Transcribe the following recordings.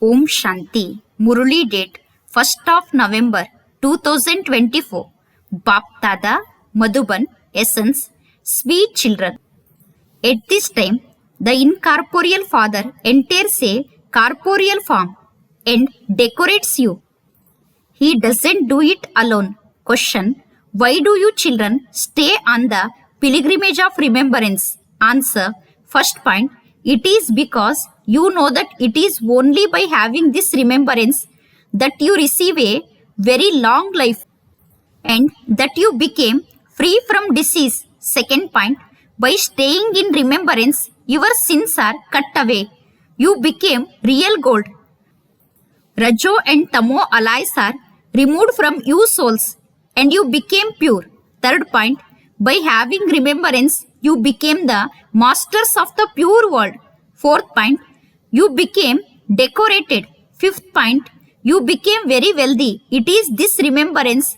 Om Shanti. Murli date 1st of November 2024. Bap Dada, Madhuban, Essence, Sweet Children. At this time, the incorporeal father enters a corporeal form and decorates you. He doesn't do it alone. Question: why do you children stay on the pilgrimage of remembrance? Answer: first point, it is because you know that it is only by having this remembrance that you receive a very long life and that you became free from disease. Second point, by staying in remembrance, your sins are cut away. You became real gold. Rajo and Tamo alloys are removed from you souls and you became pure. Third point, by having remembrance, you became the masters of the pure world. Fourth point, you became decorated. Fifth point, you became very wealthy. It is this remembrance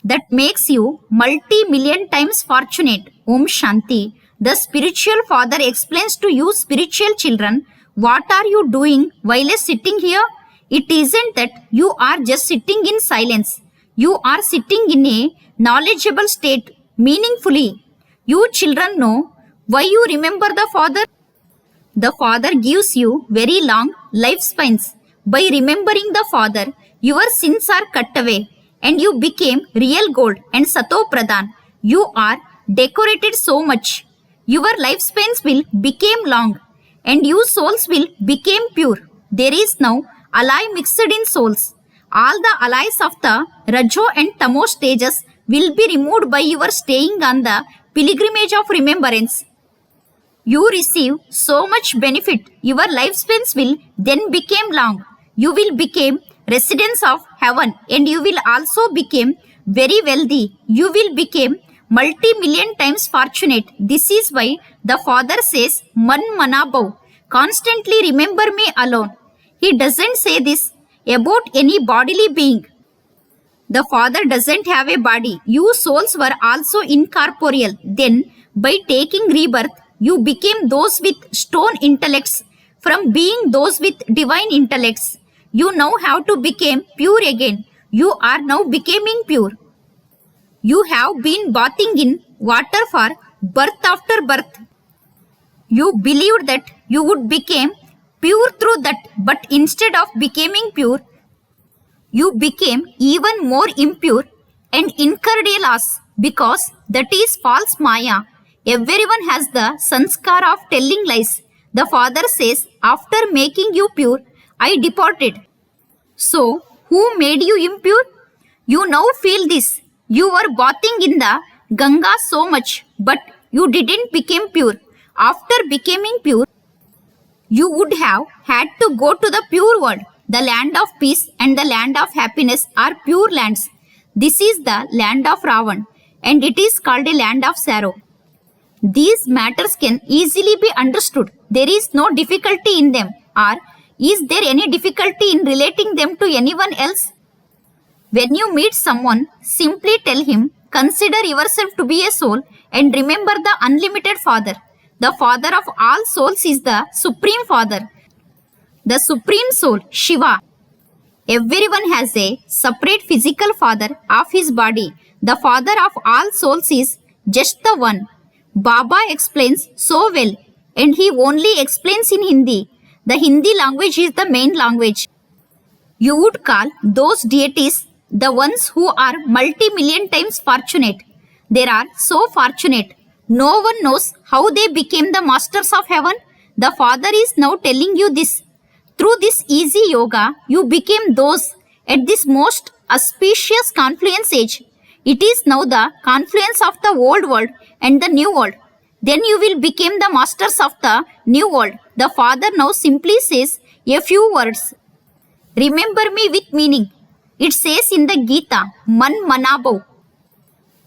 that makes you multi-million times fortunate. Om Shanti. The spiritual father explains to you spiritual children, what are you doing while sitting here? It isn't that you are just sitting in silence. You are sitting in a knowledgeable state, meaningfully. You children know why you remember the father. The father gives you very long lifespans. By remembering the father, your sins are cut away and you became real gold and Sato Pradhan. You are decorated so much. Your lifespans will become long and you souls will become pure. There is now alloy mixed in souls. All the alloys of the Rajo and Tamo stages will be removed by your staying on the pilgrimage of remembrance. You receive so much benefit. Your lifespans will then become long. You will become residents of heaven and you will also become very wealthy. You will become multi-million times fortunate. This is why the father says, Man Manabhav, constantly remember me alone. He doesn't say this about any bodily being. The father doesn't have a body. You souls were also incorporeal. Then, by taking rebirth, you became those with stone intellects from being those with divine intellects. You now have to become pure again. You are now becoming pure. You have been bathing in water for birth after birth. You believed that you would become pure through that, but instead of becoming pure, you became even more impure and incurred a loss because that is false Maya. Everyone has the sanskar of telling lies. The father says, after making you pure, I departed. So, who made you impure? You now feel this. You were bathing in the Ganga so much, but you didn't become pure. After becoming pure, you would have had to go to the pure world. The land of peace and the land of happiness are pure lands. This is the land of Ravan and it is called a land of sorrow. These matters can easily be understood. There is no difficulty in them. Or is there any difficulty in relating them to anyone else? When you meet someone, simply tell him, consider yourself to be a soul and remember the unlimited Father. The Father of all souls is the Supreme Father, the Supreme Soul, Shiva. Everyone has a separate physical father of his body. The Father of all souls is just the one. Baba explains so well and he only explains in Hindi. The Hindi language is the main language. You would call those deities the ones who are multi-million times fortunate. They are so fortunate. No one knows how they became the masters of heaven. The Father is now telling you this. Through this easy yoga, you became those at this most auspicious confluence age. It is now the confluence of the old world and the new world. Then you will become the masters of the new world. The Father now simply says a few words. Remember me with meaning. It says in the Gita, Man Manabhav.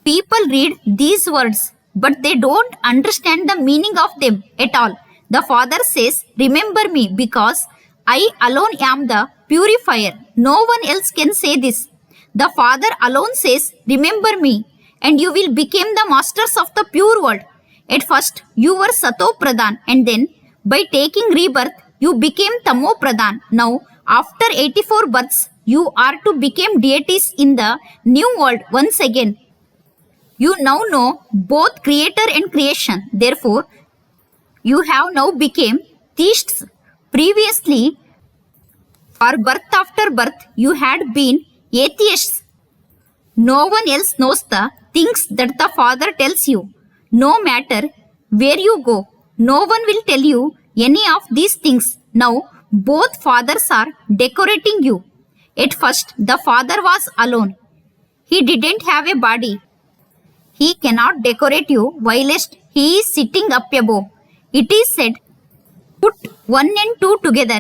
People read these words, but they don't understand the meaning of them at all. The Father says, remember me because I alone am the purifier. No one else can say this. The Father alone says, remember me and you will become the masters of the pure world. At first, you were Sato Pradhan and then by taking rebirth, you became Tamo Pradhan. Now, after 84 births, you are to become deities in the new world once again. You now know both creator and creation. Therefore, you have now become theists. Previously, for birth after birth, you had been atheists. No one else knows the things that the Father tells you. No matter where you go, no one will tell you any of these things. Now, both fathers are decorating you. At first, the Father was alone. He didn't have a body. He cannot decorate you whilst he is sitting up above. It is said, put 1 and 2 together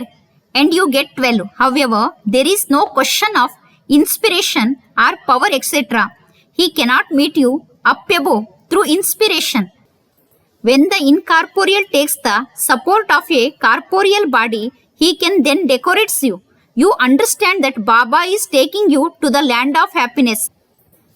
and you get 12. However, there is no question of inspiration or power, etc. He cannot meet you up above through inspiration. When the incorporeal takes the support of a corporeal body, he can then decorate you. You understand that Baba is taking you to the land of happiness.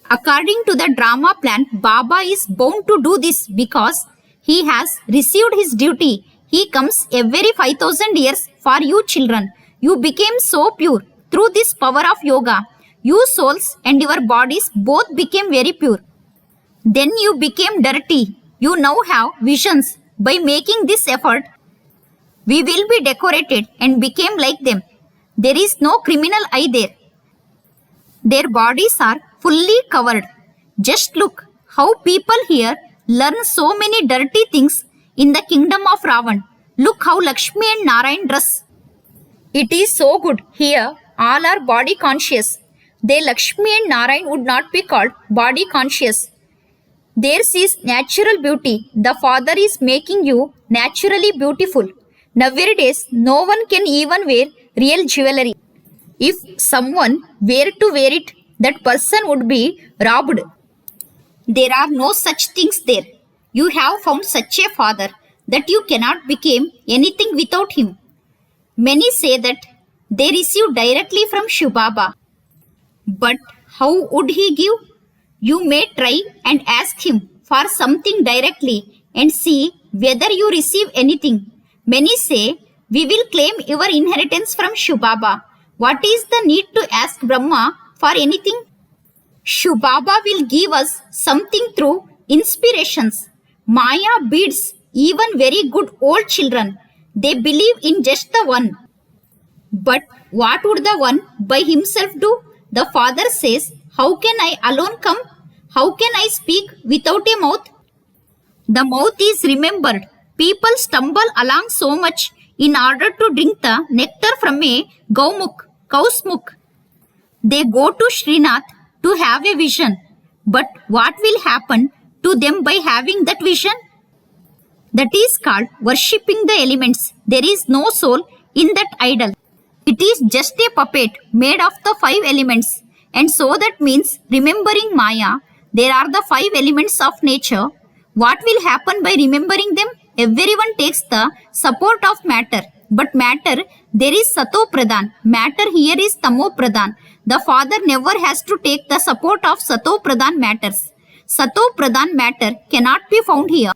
According to the drama plan, Baba is bound to do this because he has received his duty. He comes every 5,000 years for you children. You became so pure through this power of yoga. You souls and your bodies both became very pure. Then you became dirty. You now have visions. By making this effort, we will be decorated and became like them. There is no criminal eye there. Their bodies are fully covered. Just look how people here learn so many dirty things in the kingdom of Ravan. Look how Lakshmi and Narayan dress. It is so good. Here all are body conscious. They Lakshmi and Narayan would not be called body conscious. Theirs is natural beauty. The Father is making you naturally beautiful. Nowadays, no one can even wear real jewelry. If someone were to wear it, that person would be robbed. There are no such things there. You have found such a Father that you cannot become anything without him. Many say that they receive directly from Shiv Baba. But how would he give? You may try and ask him for something directly and see whether you receive anything. Many say, we will claim your inheritance from Shiv Baba. What is the need to ask Brahma for anything? Shiv Baba will give us something through inspirations. Maya beats even very good old children. They believe in just the one. But what would the one by himself do? The Father says, how can I alone come? How can I speak without a mouth? The mouth is remembered. People stumble along so much in order to drink the nectar from a cow's muk. They go to Srinath to have a vision. But what will happen to them by having that vision? That is called worshipping the elements. There is no soul in that idol. It is just a puppet made of the 5 elements. And so that means remembering Maya. There are the 5 elements of nature. What will happen by remembering them? Everyone takes the support of matter. But matter, there is Sato Pradhan. Matter here is Tamo Pradhan. The Father never has to take the support of Sato Pradhan matters. Sato Pradhan matter cannot be found here.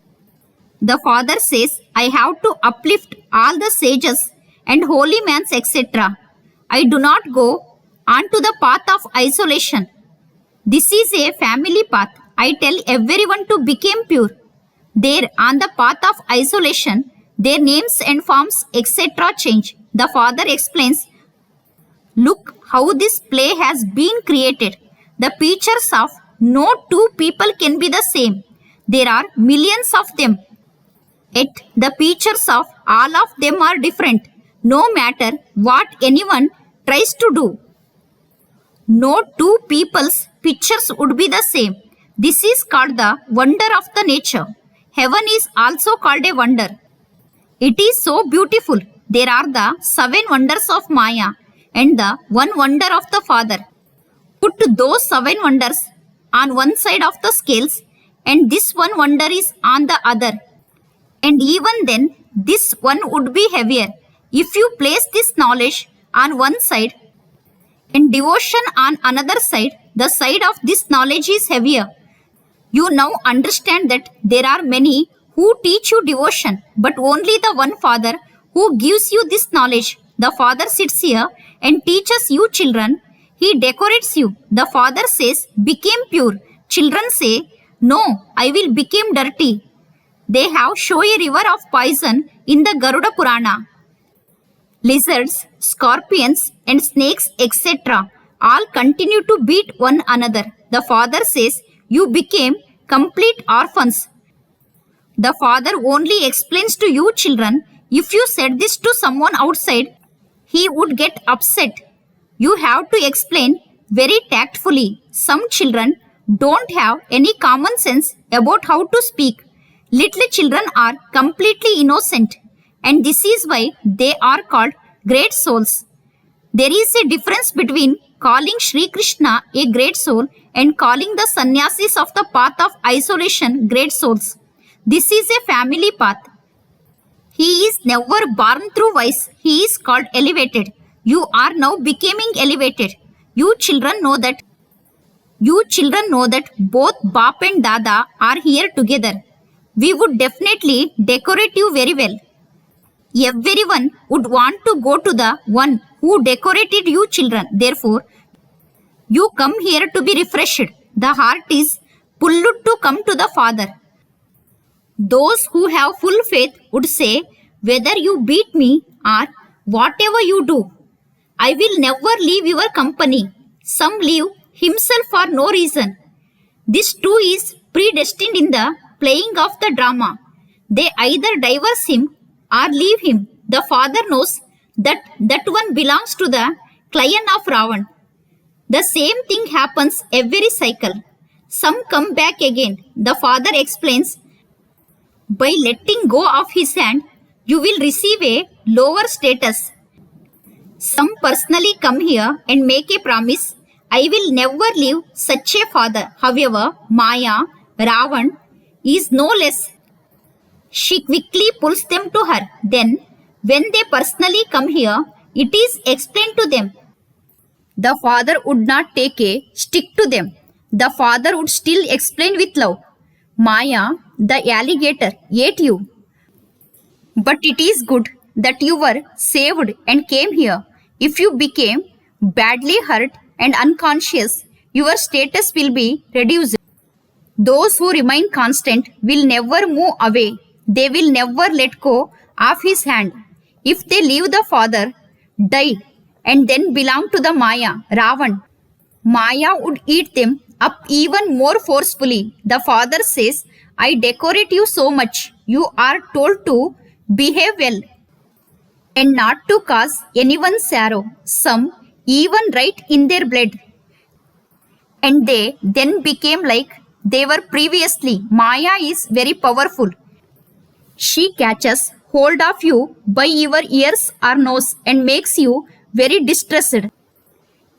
The Father says, I have to uplift all the sages and holy mans, etc. I do not go onto the path of isolation. This is a family path. I tell everyone to become pure. There, on the path of isolation, their names and forms, etc. change. The Father explains, look how this play has been created. The pictures of no 2 people can be the same. There are millions of them. Yet the pictures of all of them are different, no matter what anyone tries to do. No 2 people's pictures would be the same. This is called the wonder of the nature. Heaven is also called a wonder. It is so beautiful. There are the 7 wonders of Maya and the 1 wonder of the Father. Put those 7 wonders on one side of the scales and this 1 wonder is on the other. And even then, this one would be heavier. If you place this knowledge on one side and devotion on another side, the side of this knowledge is heavier. You now understand that there are many who teach you devotion, but only the one Father who gives you this knowledge. The Father sits here and teaches you children. He decorates you. The Father says, became pure. Children say, no, I will become dirty. They have shown a river of poison in the Garuda Purana. Lizards, scorpions and snakes etc. all continue to beat one another. The Father says, you became complete orphans. The Father only explains to you children. If you said this to someone outside, he would get upset. You have to explain very tactfully. Some children don't have any common sense about how to speak. Little children are completely innocent, and this is why they are called great souls. There is a difference between calling Sri Krishna a great soul and calling the sannyasis of the path of isolation great souls. This is a family path. He is never born through vice. He is called elevated. You are now becoming elevated. You children know that both Bap and Dada are here together. We would definitely decorate you very well. Everyone would want to go to the one who decorated you children. Therefore, you come here to be refreshed. The heart is pulled to come to the Father. Those who have full faith would say, whether you beat me or whatever you do, I will never leave your company. Some leave himself for no reason. This too is predestined in the playing of the drama. They either divorce him or leave him. The Father knows that one belongs to the clan of Ravan. The same thing happens every cycle. Some come back again. The Father explains, by letting go of his hand, you will receive a lower status. Some personally come here and make a promise, I will never leave such a father. However, Maya, Ravan, is no less. She quickly pulls them to her. Then, when they personally come here, it is explained to them. The Father would not take a stick to them. The Father would still explain with love. Maya, the alligator, ate you. But it is good that you were saved and came here. If you became badly hurt and unconscious, your status will be reduced. Those who remain constant will never move away. They will never let go of his hand. If they leave the Father, die, and then belong to the Maya, Ravan, Maya would eat them up even more forcefully. The Father says, I decorate you so much. You are told to behave well and not to cause anyone sorrow. Some even write in their blood. And they then became like they were previously. Maya is very powerful. She catches hold of you by your ears or nose and makes you very distressed.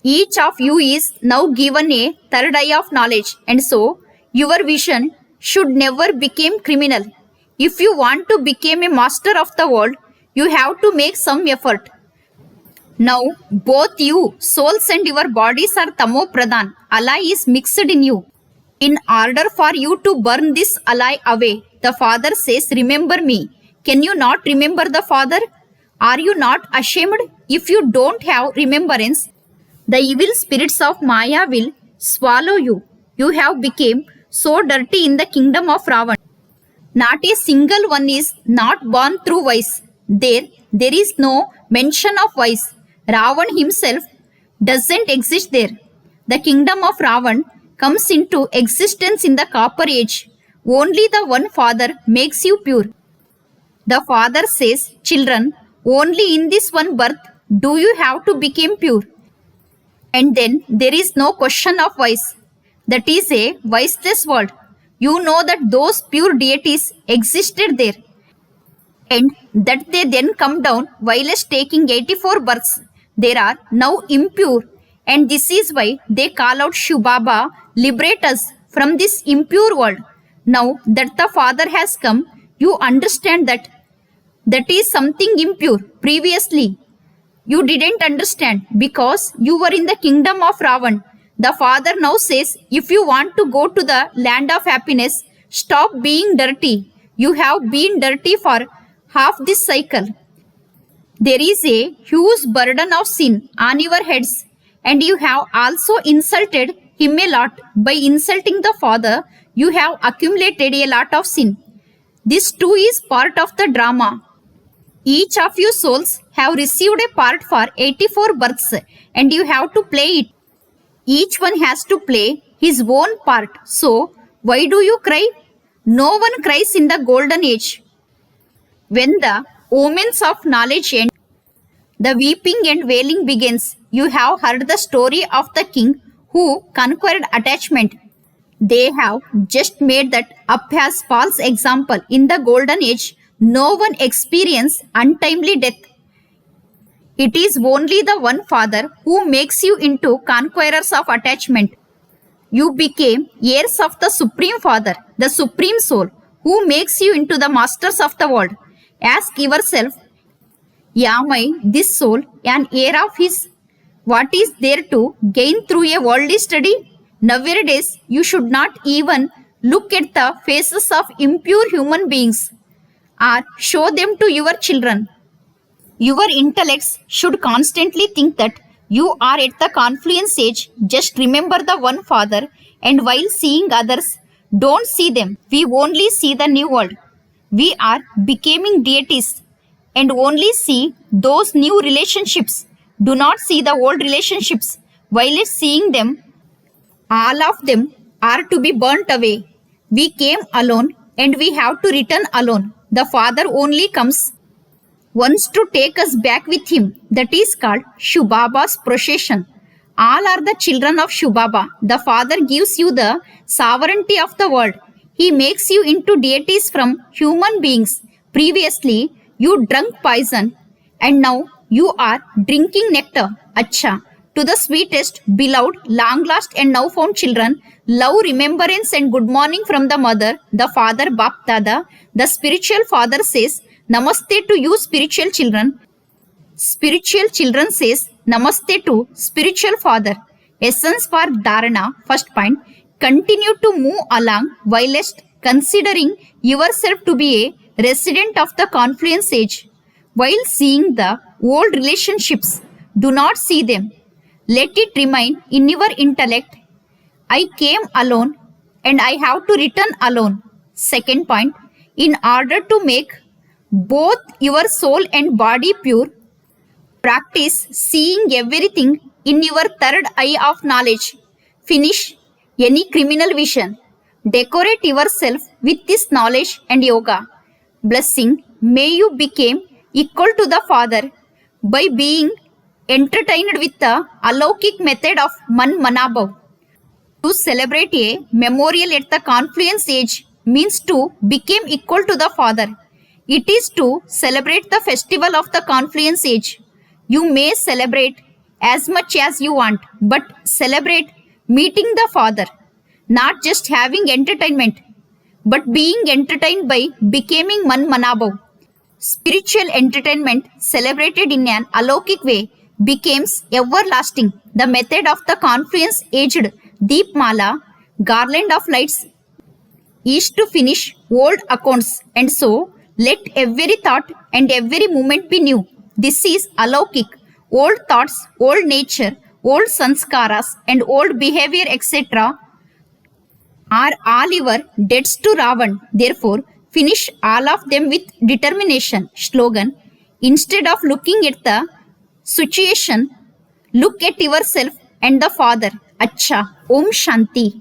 Each of you is now given a third eye of knowledge, and so your vision should never become criminal. If you want to become a master of the world, you have to make some effort. Now, both you, souls and your bodies are Tamo Pradhan. Allah is mixed in you. In order for you to burn this Allah away, the Father says, remember me. Can you not remember the Father? Are you not ashamed? If you don't have remembrance, the evil spirits of Maya will swallow you. You have become so dirty in the kingdom of Ravan. Not a single one is not born through vice. There is no mention of vice. Ravan himself doesn't exist there. The kingdom of Ravan comes into existence in the copper age. Only the one Father makes you pure. The Father says, children, only in this one birth do you have to become pure. And then there is no question of vice. That is a viceless world. You know that those pure deities existed there, and that they then come down while taking 84 births. They are now impure, and this is why they call out Shiv Baba, liberate us from this impure world. Now that the Father has come, you understand that is something impure. Previously, you didn't understand because you were in the kingdom of Ravan. The Father now says, if you want to go to the land of happiness, stop being dirty. You have been dirty for half this cycle. There is a huge burden of sin on your heads, and you have also insulted him a lot. By insulting the Father, you have accumulated a lot of sin. This too is part of the drama. Each of you souls have received a part for 84 births, and you have to play it. Each one has to play his own part. So, why do you cry? No one cries in the golden age. When the omens of knowledge end, the weeping and wailing begins. You have heard the story of the king who conquered attachment. They have just made that up as false example. In the golden age, no one experienced untimely death. It is only the one Father who makes you into conquerors of attachment. You became heirs of the Supreme Father, the Supreme Soul, who makes you into the masters of the world. Ask yourself, am I, this soul, an heir of his? What is there to gain through a worldly study? Nowadays, you should not even look at the faces of impure human beings or show them to your children. Your intellects should constantly think that you are at the confluence age. Just remember the one Father, and while seeing others, don't see them. We only see the new world. We are becoming deities and only see those new relationships. Do not see the old relationships. While seeing them, all of them are to be burnt away. We came alone and we have to return alone. The Father only comes once to take us back with him. That is called Shubaba's procession. All are the children of Shubaba. The Father gives you the sovereignty of the world. He makes you into deities from human beings. Previously, you drank poison and now you are drinking nectar. Acha. To the sweetest, beloved, long lost and now found children, love, remembrance and good morning from the mother, the father, Bap Dada. The spiritual father says, Namaste to you spiritual children. Spiritual children says, Namaste to spiritual father. Essence for Dharana, first point. Continue to move along whilst considering yourself to be a resident of the confluence age. While seeing the old relationships, do not see them. Let it remain in your intellect. I came alone and I have to return alone. Second point, in order to make both your soul and body pure, practice seeing everything in your third eye of knowledge. Finish any criminal vision. Decorate yourself with this knowledge and yoga. Blessing, may you become equal to the Father by being entertained with the alaukic method of Man Manabhav. To celebrate a memorial at the confluence age means to become equal to the Father. It is to celebrate the festival of the confluence age. You may celebrate as much as you want, but celebrate meeting the Father, not just having entertainment, but being entertained by becoming Man Manabhav. Spiritual entertainment celebrated in an alaukic way becomes everlasting. The method of the confluence aged Deep Mala, garland of lights, is to finish old accounts, and so let every thought and every moment be new. This is alaukic. Old thoughts, old nature, old sanskaras, and old behavior, etc. are all your debts to Ravan. Therefore, finish all of them with determination. Slogan: instead of looking at the situation, look at yourself and the Father. Acha. Om Shanti.